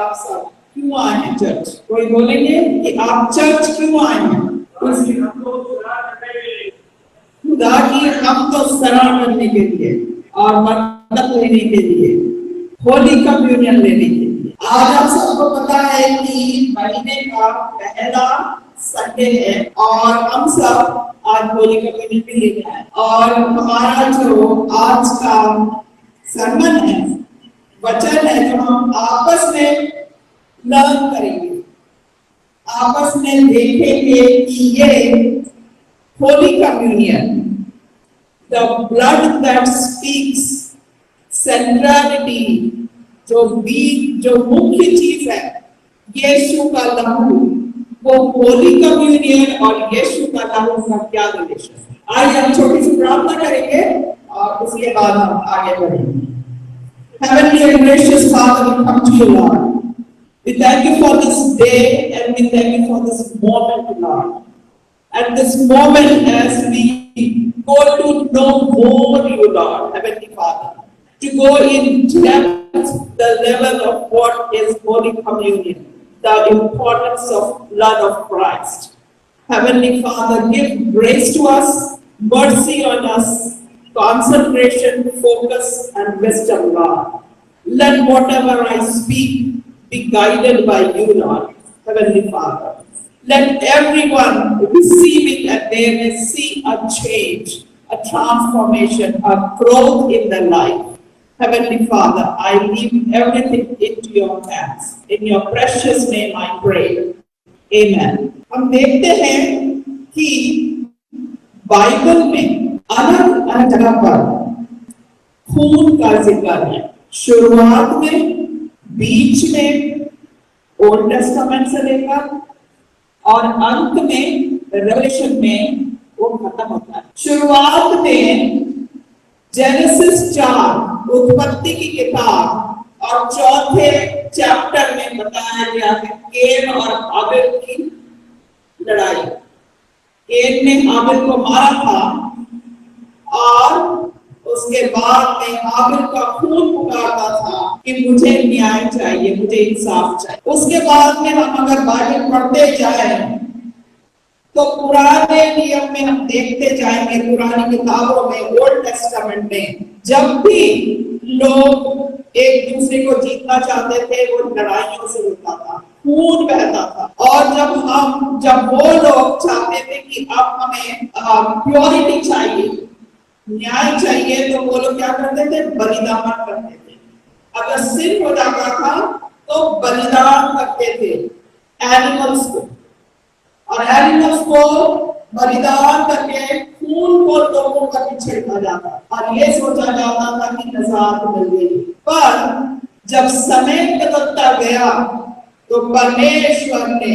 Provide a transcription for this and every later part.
आप सब क्यों आए हैं चर्च? कोई बोलेंगे कि आप चर्च क्यों आए हैं? खुदा की हम तो शरण करने के लिए और मदद लेने के लिए, होली कम्युनियन लेने के लिए। आज आप सबको पता है कि महीने का पहला संडे है और हम सब आज होली कम्युनियन भी लेने आए। और हमारा जो आज का सरमन है, वचन है, जो हम आपस में लर्न करेंगे, आपस में देखेंगे कि ये holy communion, the blood that speaks, centrality, जो मुख्य चीज है, यीशु का लहू, वो होली कम्युनियन और यीशु का लहू का क्या रिलेशन है? आइए हम छोटी सी प्रार्थना करेंगे और उसके बाद हम आगे बढ़ेंगे। Heavenly and gracious Father, we come to you, Lord. We thank you for this day and we thank you for this moment, Lord. At this moment, as we go to know more you, Lord, Heavenly Father, to go in depth the level of what is Holy Communion, the importance of blood of Christ. Heavenly Father, give grace to us, mercy on us, concentration, focus, and wisdom, Lord. Let whatever I speak be guided by you, Lord, Heavenly Father. Let everyone receive it and they may see a change, a transformation, a growth in their life. Heavenly Father, I leave everything into your hands. In your precious name I pray. Amen. हम देखते हैं कि Bible में अलग अलग जगह पर खून का जिक्र है। शुरुआत में, बीच में, ओल्ड टेस्टामेंट से लेकर और अंत में, रेवलेशन में वो खत्म होता है। शुरुआत में जेनेसिस 4, उत्पत्ति की किताब और 4थे चैप्टर में बताया गया है केन और हाबिल की लड़ाई। केन ने हाबिल को मारा था और उसके बाद में हाबिल का खून पुकारता था कि मुझे न्याय चाहिए, मुझे इंसाफ चाहिए। उसके बाद में हम अगर बाइबल पढ़ते जाएं तो पुराने नियम में हम देखते जाएंगे, पुरानी किताबों में, ओल्ड टेस्टामेंट में, जब भी लोग एक दूसरे को जीतना चाहते थे वो लड़ाइयों से होता था, खून बहता था। और जब वो लोग चाहते थे कि अब हमें प्योरिटी चाहिए, न्याय चाहिए, तो वो लोग क्या करते थे? बलिदान करते थे। अगर सिर हो जाता था तो बलिदान करते थे एनिमल्स को, और एनिमल्स को बलिदान करके खून को लोगों का छिड़का जाता और ये सोचा जाता था कि निजात मिल गई। पर जब समय बदलता गया तो परमेश्वर ने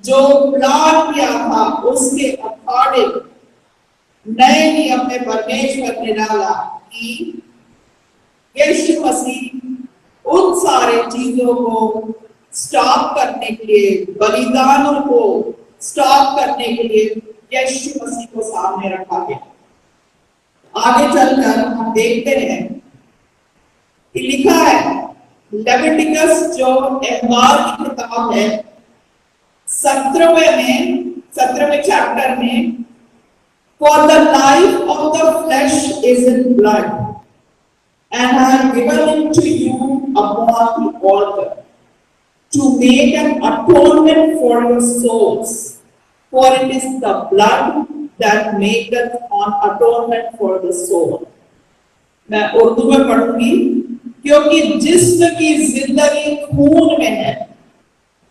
जो प्लान किया था उसके अकॉर्डिंग नए नियम में परमेश्वर ने डाला कि यीशु मसीह उन सारे चीजों को स्टॉप करने के लिए, बलिदानों को स्टॉप करने के लिए यीशु मसीह को सामने रखा गया। आगे चलकर हम देखते हैं कि लिखा है लेविटिकस, जो एहवाल की किताब है, 17वें चैप्टर में, For the life of the flesh is in blood, and I have given it to you upon the altar, to make an atonement for your souls, for it is the blood that maketh an atonement for the soul. मैं उर्दू में पढ़ूंगी, क्योंकि जिस्म की जिंदगी खून में है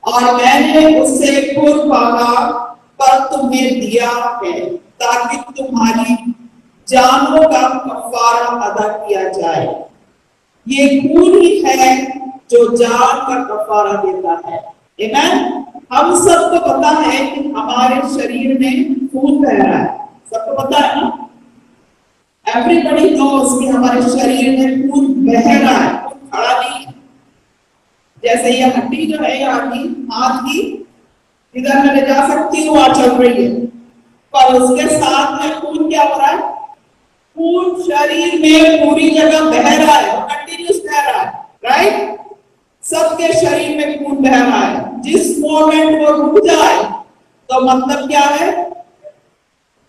और मैंने उसे कुर्बाना पर तुम्हें दिया है ताकि तुम्हारी जानों का कफारा अदा किया जाए। ये खून ही है जो जान का कफारा देता है। आमीन। हम सबको पता है कि हमारे शरीर में खून बह रहा है, सबको पता है ना? एवरीबॉडी नोस कि हमारे शरीर में खून बह रहा है, खून खड़ा नहीं है। जैसे ये हड्डी जो है यहाँ की, हाथ की, इधर मैं ले जा सकती हूँ, वहां चल रही है, पर उसके साथ में खून क्या हो रहा है? खून शरीर में पूरी जगह बह रहा है, कंटिन्यूस बह रहा है, राइट? सबके शरीर में खून बह रहा है, जिस मोमेंट वो रुक जाए तो मतलब क्या है?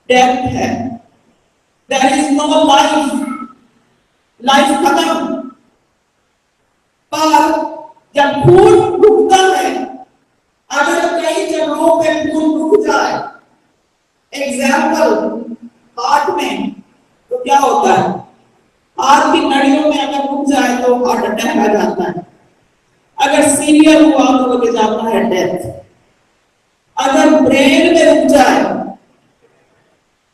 डेथ है। There is no life, life खत्म। पर जब खून रुकता है, अगर कई जगहों पे खून रुक जाए, एग्जाम्पल हार्ट में, तो क्या होता है? हार्ट की नलियों में अगर रुक जाए तो हार्ट अटैक आ जाता है। अगर सीवियर हुआ तो हो जाता है डेथ। अगर ब्रेन में रुक जाए,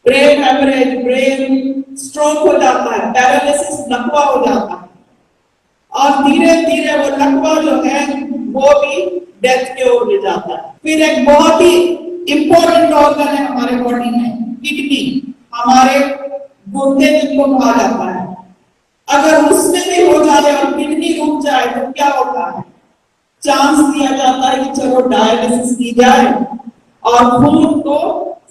ब्रेन हेमरेज, ब्रेन स्ट्रोक हो जाता है, पैरालिसिस, लकवा हो जाता है, और धीरे धीरे वो लकवा जो है वो भी डेथ की ओर ले जाता है। फिर एक बहुत ही इंपॉर्टेंट ऑर्गन है हमारे बॉडी में, किडनी, हमारे गुर्दे जिनको कहा जाता है। अगर उसमें भी हो जाए और किडनी रुक जाए तो क्या होता है? चांस दिया जाता है कि चलो डायलिसिस की जाए और खून को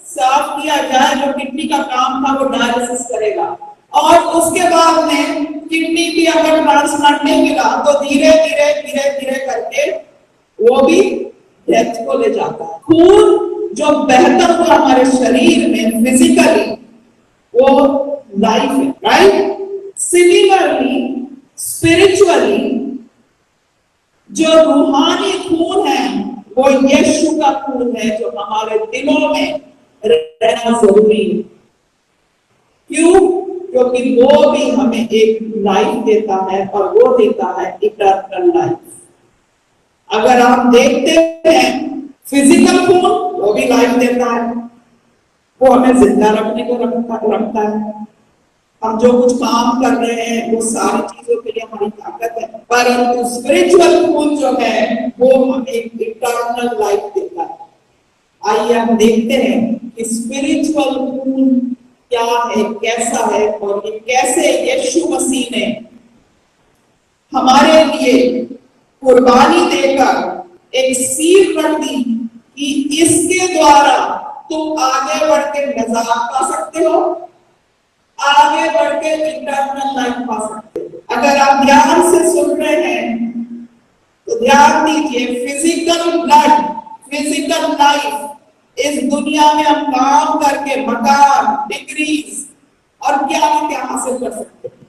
साफ किया जाए, जो किडनी का काम था वो डायलिसिस करेगा। और उसके बाद में किडनी भी अगर ट्रांसप्लांट नहीं मिला तो धीरे धीरे धीरे धीरे करके वो भी डेथ को ले जाता है। खून जो बहता हुआ हमारे शरीर में फिजिकली, वो लाइफ है, राइट? सिमिलरली स्पिरिचुअली जो रूहानी खून है वो यीशु का खून है, जो हमारे दिलों में रहना जरूरी है। क्यों? क्योंकि वो भी हमें एक लाइफ देता है, और वो देता है इटर्नल लाइफ। अगर आप देखते हैं फिजिकल खून, वो भी लाइफ देता है, वो हमें जिंदा रखने को रखता है। हम जो कुछ काम कर रहे हैं वो सारी चीजों के लिए हमारी ताकत है। परंतु स्पिरिचुअल खून जो है वो हमें इटर्नल लाइफ देता है। आइए हम देखते हैं कि स्पिरिचुअल खून क्या है, कैसा है, और ये कैसे यीशु मसीह ने हमारे लिए कुर्बानी देकर एक सील रख दी कि इसके द्वारा तुम आगे बढ़ के निजात पा सकते हो, आगे बढ़ के इटर्नल लाइफ पा सकते हो। अगर आप ध्यान से सुन रहे हैं तो ध्यान दीजिए, फिजिकल ब्लड, फिजिकल लाइफ, इस दुनिया में हम काम करके मकान, डिग्रीज और क्या क्या हासिल कर सकते हैं,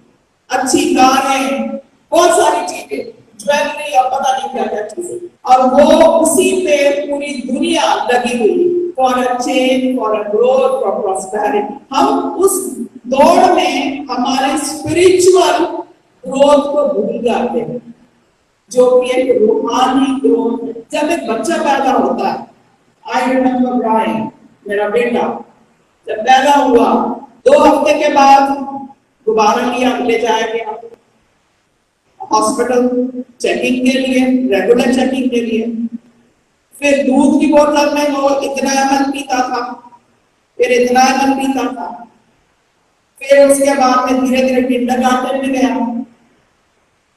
अच्छी कारें, बहुत सारी चीजें, ज्वेलरी और पता नहीं क्या क्या चीजें, और वो उसी पे पूरी दुनिया लगी हुई, for a change, for a growth, for prosperity. हम उस दौड़ में हमारे स्पिरिचुअल ग्रोथ को भूल जाते हैं, जो कि एक रूहानी ग्रोथ है। जब एक बच्चा पैदा होता है, आई रिमेम्बर ब्रायन, मेरा बेटा जब पैदा हुआ, 2 हफ्ते के बाद दोबारा ले जाया गया हॉस्पिटल चेकिंग के लिए, रेगुलर चेकिंग के लिए। फिर दूध की बोतल में वो इतना ml पीता था, फिर इतना ml पीता था। फिर उसके बाद में धीरे धीरे किंडरगार्टन में गया,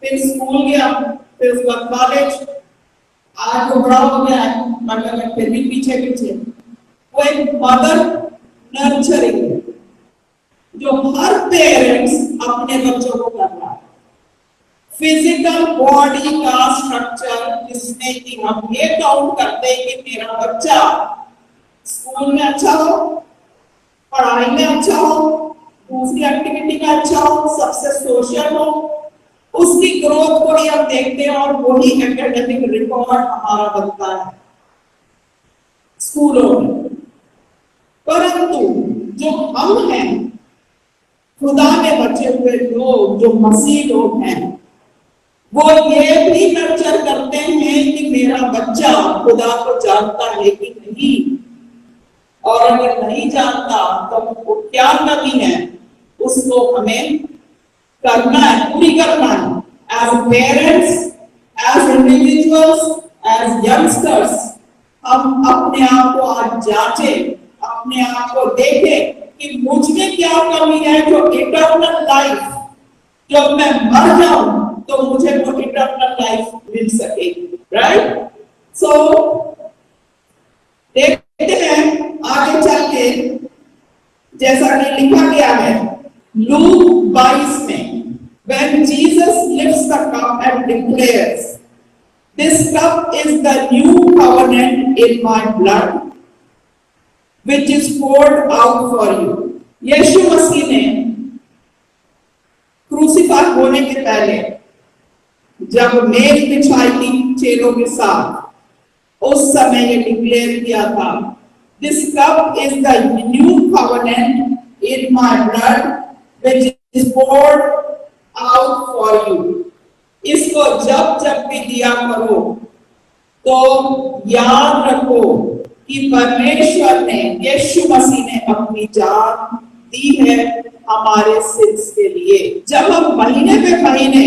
फिर स्कूल गया, फिर उसके बाद कॉलेज। आज वो बड़ा हो गया है, मतलब फिर भी पीछे पीछे। वो एक मदर नर्चरिंग है, जो हर पेरेंट्स अपने बच्चों को कर रहा है। फिजिकल बॉडी का स्ट्रक्चर, जिसमें कि हम ये काउंट करते हैं कि मेरा बच्चा स्कूल में अच्छा हो, पढ़ाई में अच्छा हो, दूसरी एक्टिविटी में अच्छा हो, सबसे सोशल हो, उसकी ग्रोथ को ही हम देखते हैं, और वही एकेडमिक रिकॉर्ड हमारा बनता है स्कूलों में। परंतु जो हम हैं, खुदा में बचे हुए लोग, जो मसीह लोग हैं, वो ये भी नर्चर करते हैं कि मेरा बच्चा खुदा को जानता है कि नहीं, और अगर नहीं जानता तो वो क्या कमी है, उसको हमें करना है, पूरी करना है। As parents, as individuals, as youngsters, हम अपने आप को आज जांचे, अपने आप को देखें कि मुझ में क्या कमी है, जो इटर्नल लाइफ, जब मैं मर जाऊं तो मुझे वो इटर्नल लाइफ मिल सकेगी, राइट? सो देखते हैं आगे चल के, जैसा कि लिखा गया है लूक 22 में, when Jesus lifts the cup and declares, This cup is the new covenant in my blood, which is poured out for you. यीशु मसीह ने क्रूसीफाई होने के पहले जब मेल बिछाई थी चेलों के साथ, उस समय ये डिक्लेयर किया था, This cup is the new covenant in my blood, which is poured out for you. इसको जब जब भी दिया करो तो याद रखो कि परमेश्वर ने, यीशु मसीह ने अपनी जान दी है हमारे सिंस के लिए। जब हम महीने पे महीने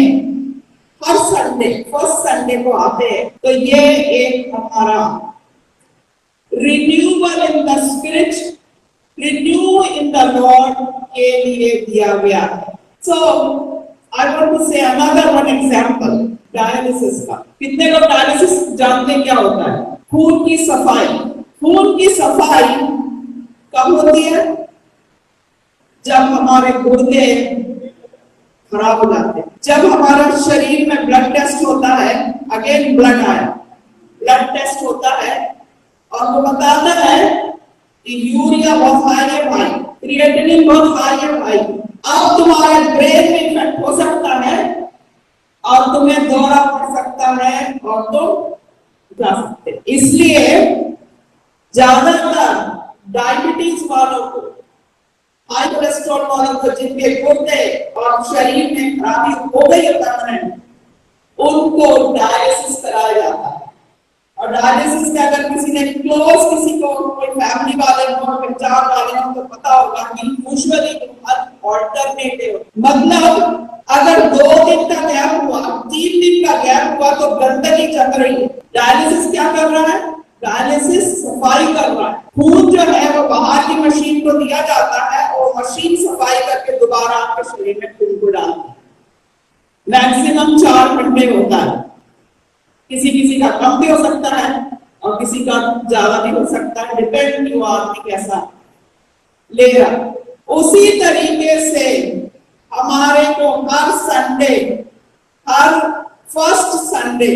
हर संडे, फर्स्ट संडे को आते हैं, तो ये एक हमारा renewal in the spirit, renew in the Lord के लिए दिया गया है। सो I want to say another one example, dialysis का। कितने लोग डायलिसिस जानते हैं क्या होता है? खून की सफाई। खून की सफाई कब होती है? जब हमारे गुर्दे खराब हो जाते हैं, जब हमारा शरीर में ब्लड टेस्ट होता है, अगेन ब्लड आया, ब्लड टेस्ट होता है और वो बताता है कि यूरिया बहुत हाई है भाई, क्रिएटिनिन बहुत हाई है भाई, अब तुम्हारे ब्रेन में इफेक्ट हो सकता है और तुम्हें दौरा पड़ सकता है और तुम जा सकते। इसलिए ज्यादातर डायबिटीज वालों को, हाई कोलेस्ट्रॉल वालों को, जिनके गुर्दे और शरीर में खराबी हो गई है परमानेंट, उनको डायलिसिस कराया जाता है। और डायलिसिस में अगर किसी ने क्लोज, किसी को कोई फैमिली वाले को, पहचान वाले को, तो पता होगा कि यूजुअली ऑल्टरनेटिव, मतलब अगर 2 दिन का गैप हुआ, 3 दिन का गैप हुआ, तो गंदगी चल रही है। डायलिसिस क्या कर रहा है? डायलिसिस सफाई कर रहा है। खून जो है वो बाहर की मशीन को दिया जाता है और मशीन सफाई करके दोबारा आपके शरीर में खून को डालती है। मैक्सिमम 4 घंटे होता है। किसी किसी का कम भी हो सकता है और किसी का ज्यादा भी हो सकता है, डिपेंड कि वो आदमी कैसा ले रहा। उसी तरीके से हमारे को हर संडे, हर फर्स्ट संडे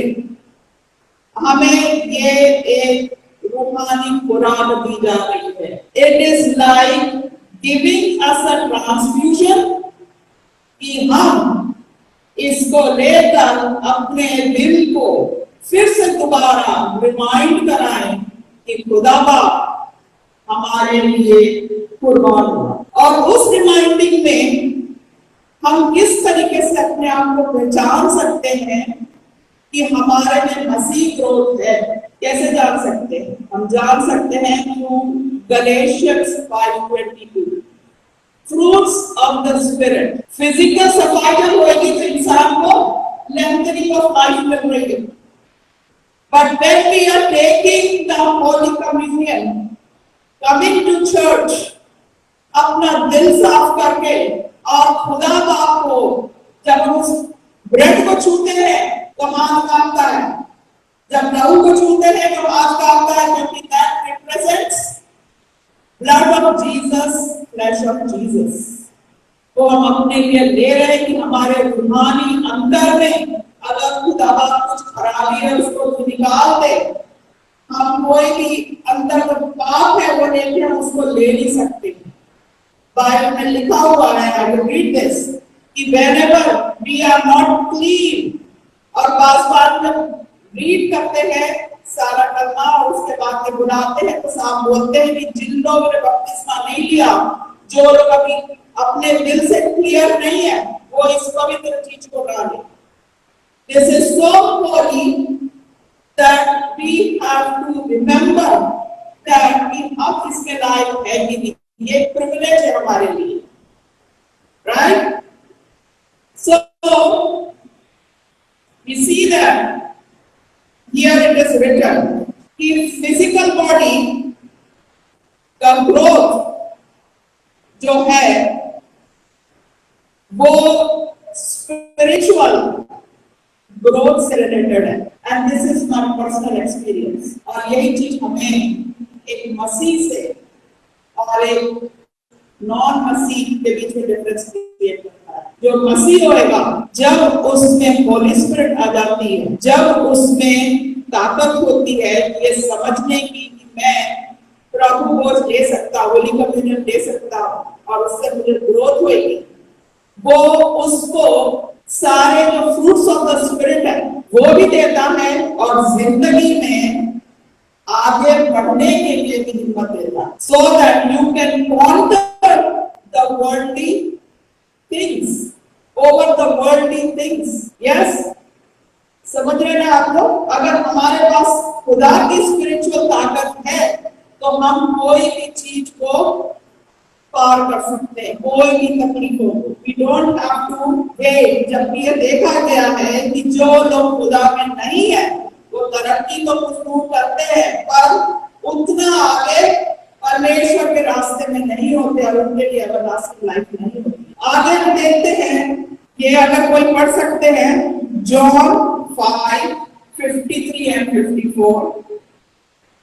हमें ये एक रूहानी खुराक दी जा रही है। It is like giving us a transfusion, कि हम इसको लेकर अपने दिल को फिर से दोबारा रिमाइंड कराएं कि खुदा बाप हमारे लिए कुर्बान हुआ। और उस रिमाइंडिंग में हम किस तरीके से अपने आप को पहचान सकते हैं कि हमारे में मसीह ग्रोथ है, कैसे जान सकते हैं? हम जान सकते हैं through Galatians 5:22, fruits of the spirit. Physical सफाई जब होगी तो इंसान को लेंथनिंग ऑफ लाइफ मिल रही है। But when we are taking the Holy Communion, coming to church, अपना दिल साफ करके और खुदा बाप को जब हम उस ब्रेड को छूते हैं तो हाथ कांपता है, जब लहू को छूते हैं तो हाथ कांपता है, क्योंकि that represents blood of Jesus, flesh of Jesus। तो हम अपने लिए ले रहे हैं कि हमारे रूहानी अंदर में अगर खुदा कुछ खराबी है उसको तो निकाल दे। हम कोई भी अंदर जो पाप है वो लेके हम उसको ले नहीं सकते। बाइबल में लिखा हुआ है, आई विल रीड दिस, कि whenever we are not clean, और बार जब रीड करते हैं सारा करना और उसके बाद में बुलाते हैं तो साहब बोलते हैं कि जिन लोगों ने बपतिस्मा नहीं लिया, जो लोग अभी अपने दिल से क्लियर नहीं है, वो इस पवित्र चीज को डालें। This is so holy that we have to remember that कि हम इसके लायक है कि नहीं। ये प्रिविलेज है हमारे लिए, right? So we see that here it is written कि physical body का growth जो है वो spiritual ग्रोथ से रिलेटेड है, and this is my personal experience. और यही चीज हमें एक मसीह से और एक नॉन मसीह के बीच में डिफरेंस क्रिएट करता है। जाता है। जो मसीह होएगा, जब उसमें होली स्पिरिट आ जाती है, जब उसमें ताकत होती है ये समझने की कि मैं प्रभु भोज ले सकता, होली कम्युनियन ले सकता और उससे मुझे ग्रोथ होगी, वो उसको सारे जो फ्रूट्स ऑफ द स्पिरिट है वो भी देता है और जिंदगी में आगे बढ़ने के लिए भी हिम्मत देता है, so that you can conquer the worldly things over the worldly things. Yes, समझ रहे हैं आप लोग? अगर हमारे पास खुदा की स्पिरिचुअल ताकत है तो हम कोई भी चीज को पार कर सकते हैं, कोई भी तकलीफ हो। We don't have to wait. जब ये देखा गया है कि जो लोग खुदा में नहीं है वो तरक्की तो कुछ करते हैं पर उतना आगे परमेश्वर के रास्ते में नहीं होते और उनके लिए एवरलास्टिंग लाइफ नहीं होती। आगे हम देखते हैं, ये अगर कोई पढ़ सकते हैं जॉन 5:53 and 54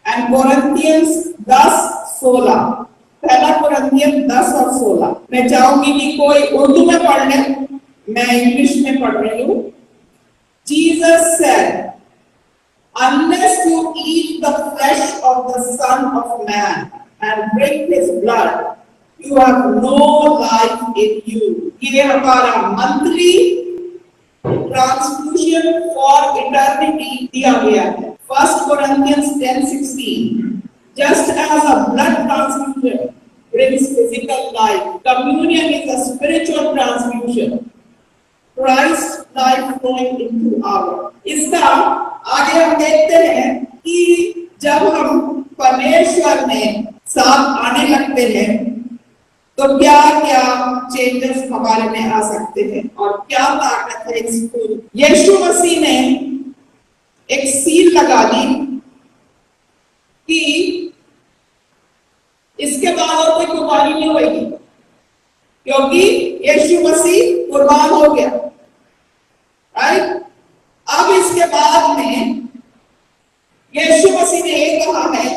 and Corinthians 10:16। पहला कुरिन्थियन 10 और 16। मैं चाहूंगी कि कोई उर्दू में पढ़ ले, मैं इंग्लिश में पढ़ रही हूँ। Jesus said, unless you eat the flesh of the Son of Man and drink his blood, you have no life in you। ये हमारा मंथली ट्रांसफ्यूजन फॉर इटर्निटी दिया गया है। 1 Corinthians 10:16। Just as a blood transfusion brings physical life, communion is a spiritual transfusion, Christ's life flowing into our। इसका आगे हम देखते हैं कि जब हम परमेश्वर में साथ आने लगते हैं तो क्या क्या चेंजेस हमारे में आ सकते हैं और क्या ताकत है इस फूल। यीशु मसीह ने एक सील लगा दी कि इसके बाद और कोई कुर्बानी नहीं होगी, क्योंकि यीशु मसीह कुर्बान हो गया। राइट? अब इसके बाद में यीशु मसीह ने ये कहा है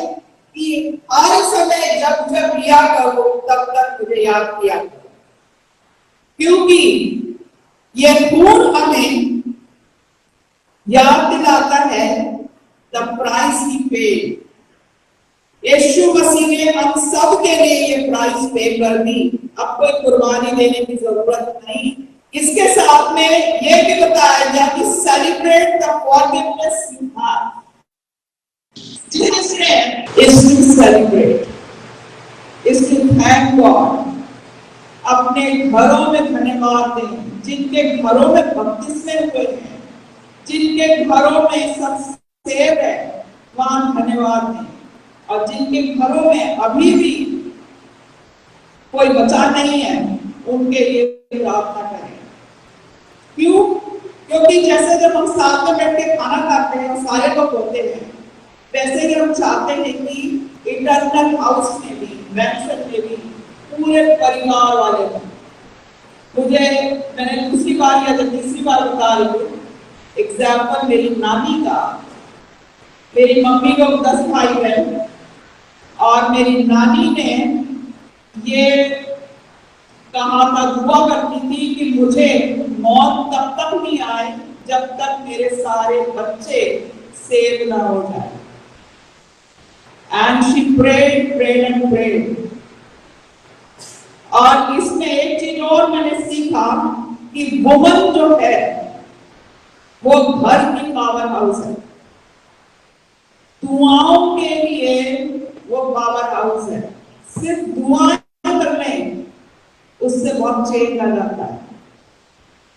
कि हर समय जब जब लिया करो तब तक मुझे याद किया करो, क्योंकि ये खून हमें याद दिलाता है द प्राइस ही पेड। यीशु मसीह ने हम सब के लिए ये प्राइस पे कर दी, अब कोई कुर्बानी देने की जरूरत नहीं। इसके साथ में ये भी बताया गया कि celebrate the forgiveness you have. is to celebrate, is to thank God। अपने घरों में धन्यवाद दें, जिनके घरों में बपतिस्मे हुए हैं, जिनके घरों में सब सेव है, वहां धन्यवाद दें, और जिनके घरों में अभी भी कोई बचा नहीं है उनके लिए प्रार्थना करें। क्यों? क्योंकि जैसे जब हम साथ में बैठ के खाना खाते हैं और सारे लोग होते हैं, वैसे ही हम चाहते हैं कि इंटरनल हाउस में भी, मैंशन में भी पूरे परिवार वाले हों। मैंने दूसरी बार या तीसरी बार बता रही हूँ एग्जाम्पल मेरी नानी का। मेरी मम्मी को 10 भाई बहन और मेरी नानी ने ये कहा था, दुआ करती थी कि मुझे मौत तब तक नहीं आए जब तक मेरे सारे बच्चे सेव ना हो जाए। And she prayed, prayed and prayed। और इसमें एक चीज और मैंने सीखा कि वुमन जो है वो घर की पावर हाउस है। दुआओं के लिए वो पावर हाउस है। सिर्फ दुआएं कर लें उससे बहुत चेंज आ जाता है।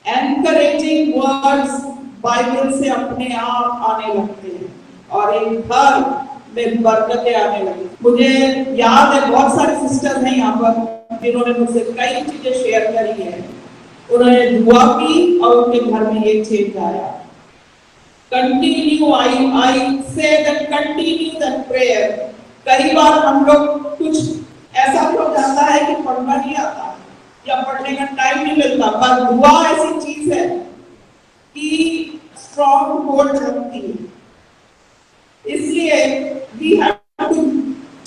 एनकरेजिंग वर्ड्स बाइबल से अपने आप आने लगते हैं और एक घर में बरकतें आने लगी। मुझे याद है बहुत सारे सिस्टर्स हैं यहाँ पर जिन्होंने मुझसे कई चीजें शेयर करी है। उन्होंने दुआ की और उनके घर में ये चेंज आया। Continue, I say that continue that prayer. कई बार हम लोग कुछ ऐसा भी हो जाता है कि पढ़ना नहीं आता या पढ़ने का टाइम नहीं मिलता, पर दुआ ऐसी चीज है कि स्ट्रॉन्ग होल्ड रखती है। इसलिए वी हैव टू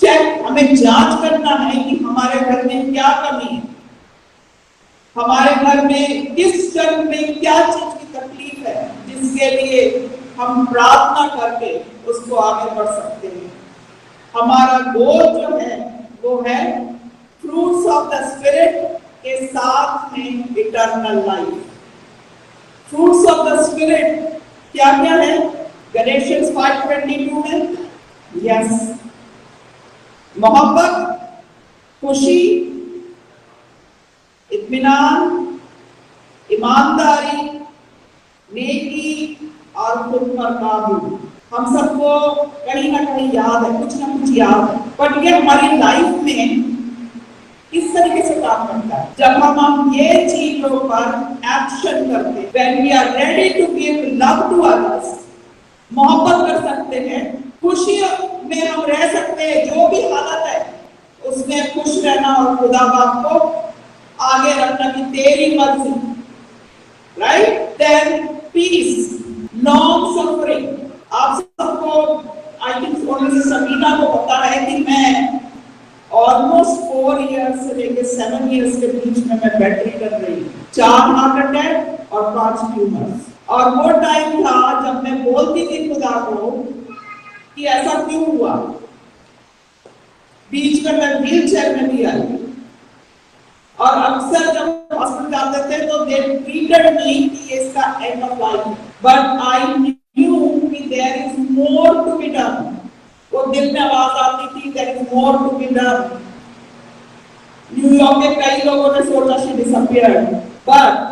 चेक, हमें जांच करना है कि हमारे घर में क्या कमी है। हमारे घर में किस जन्म में क्या चीज की तकलीफ है जिसके लिए हम प्रार्थना करके उसको आगे बढ़ सकते हैं। हमारा गोल जो है वो है फ्रूट्स ऑफ द स्पिरिट के साथ में eternal life. Fruits of the spirit क्या क्या है? गैलेशियंस 5:22 में यस, मोहब्बत, खुशी, इत्मीनान, ईमानदारी, नेकी और खुद पर काबू। हम सबको कहीं ना कहीं याद है, कुछ ना कुछ याद है, बट ये हमारी लाइफ में किस तरीके से काम करता है? जब हम ये चीजों पर एक्शन करते हैं, when we are ready to give love to others, मोहब्बत कर सकते हैं, खुशी में हम रह सकते हैं, जो भी हालत है उसमें खुश रहना और खुदा बाप को आगे रखना की तेरी मर्जी, right? Then peace, long suffering. आप सबको आई थिंक ओनली सबीना को पता है कि मैं ऑलमोस्ट 4 इयर्स से लेकर 7 इयर्स के बीच में मैं बैटरी कर रही हूँ, 4 हार्ट अटैक और 5 ट्यूमर्स। और वो टाइम था जब मैं बोलती थी खुदा को कि ऐसा क्यों हुआ। बीच में मैं व्हील चेयर में भी आई और अक्सर जब हॉस्पिटल जाते थे तो दे ट्रीटेड मी कि इसका एंड ऑफ लाइफ है, बट आई न्यू कि there is more to be done. वो दिल में आवाज आती थी there is more to be done. New York में कई लोगों ने सोचा शी डिसअपीयर्ड, बट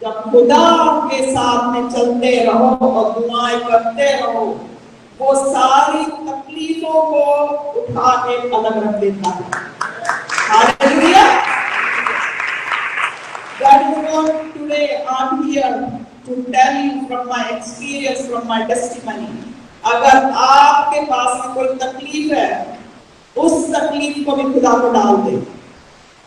जब खुदा के साथ में चलते रहो और दुआएं करते रहो, वो सारी तकलीफों को उठा के अलग रख देता है। Hallelujah. That is what today I'm here to tell you from my experience, from my testimony. अगर आपके पास में कोई तकलीफ है, उस तकलीफ को भी खुदा को डाल दे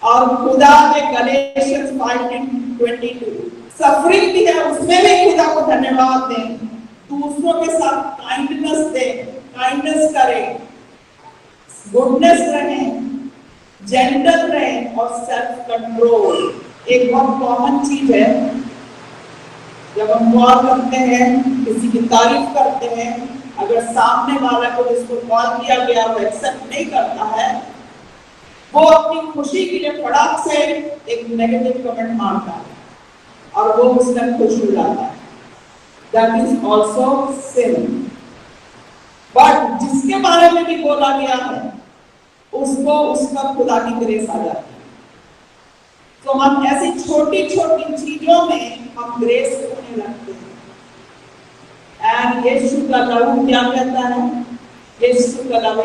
और खुदा के गैलेशियंस 5:22 सफरिंग भी है, उसमें भी खुदा को धन्यवाद दें, दूसरों के साथ काइंडनेस दें, काइंडनेस करें, गुडनेस रहें, जेंटल रहें और सेल्फ कंट्रोल। एक बहुत कॉमन चीज है, जब हम कॉल करते हैं, किसी की तारीफ करते हैं, अगर सामने वाला को जिसको कॉल किया गया वो एक्सेप्ट नहीं करता है, वो अपनी खुशी के लिए फटाक से एक नेगेटिव कमेंट मारता है और वो उसमें खुश हो जाता है। That is also sin. But जिसके बारे में भी बोला गया है, उसको उसका खुदा की ग्रेस आ जाती है। तो हम ऐसी छोटी छोटी चीजों में हम ग्रेस होने लगते हैं। एंड यीशु का लहू क्या कहता है? यीशु का लहू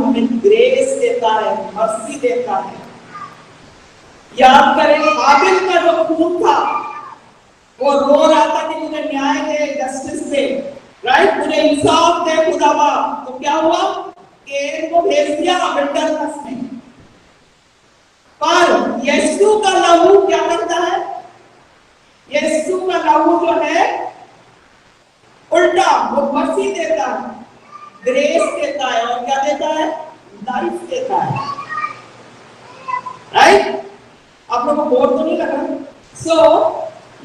हमें ग्रेस देता है, मर्सी देता है। याद करें हाबिल का जो खून था, वो रो रहा था कि मुझे न्याय दे, जस्टिस दे, राइट, मुझे इंसाफ दे खुदावा। तो क्या हुआ? केन को भेज दिया विल्डरनेस में। पर यीशु का लहू क्या करता है? यीशु का लहू जो है उल्टा, वो मर्सी देता है, ग्रेस देता है और क्या देता है? लाइफ देता है, राइट? आप लोगों को बोर तो नहीं लग रहा? सो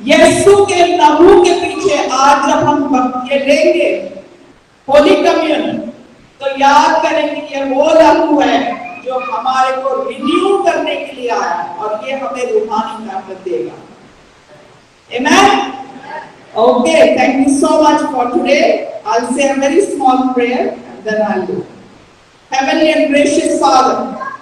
यीशु के लहू के पीछे आज जब हम ये लेंगे होली कम्युनियन, तो याद करेंगे ये वो लहू है जो हमारे को रिन्यू करने के लिए आया और ये हमें रूहानी ताकत देगा। आमेन। Okay, thank you so much for today. I'll say a very small prayer and then I'll go. Heavenly and gracious Father,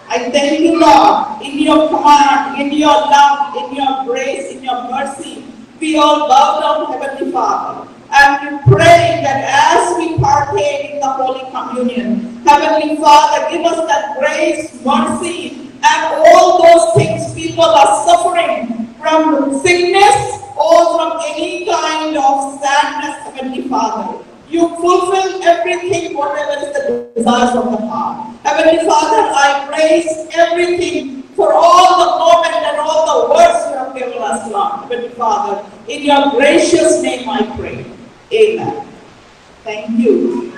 I thank you, Lord, in your command, in your love, in your grace, in your mercy. We all bow down, Heavenly Father, and we pray that as we partake in the Holy Communion, Heavenly Father, give us that grace, mercy, and all those things people are suffering from sickness or from any kind of sadness, Heavenly Father. You fulfill everything, whatever is the desires of the heart. Heavenly Father, I praise everything for all the moment and all the words you have given us, Lord. Heavenly Father, in your gracious name I pray. Amen. Thank you.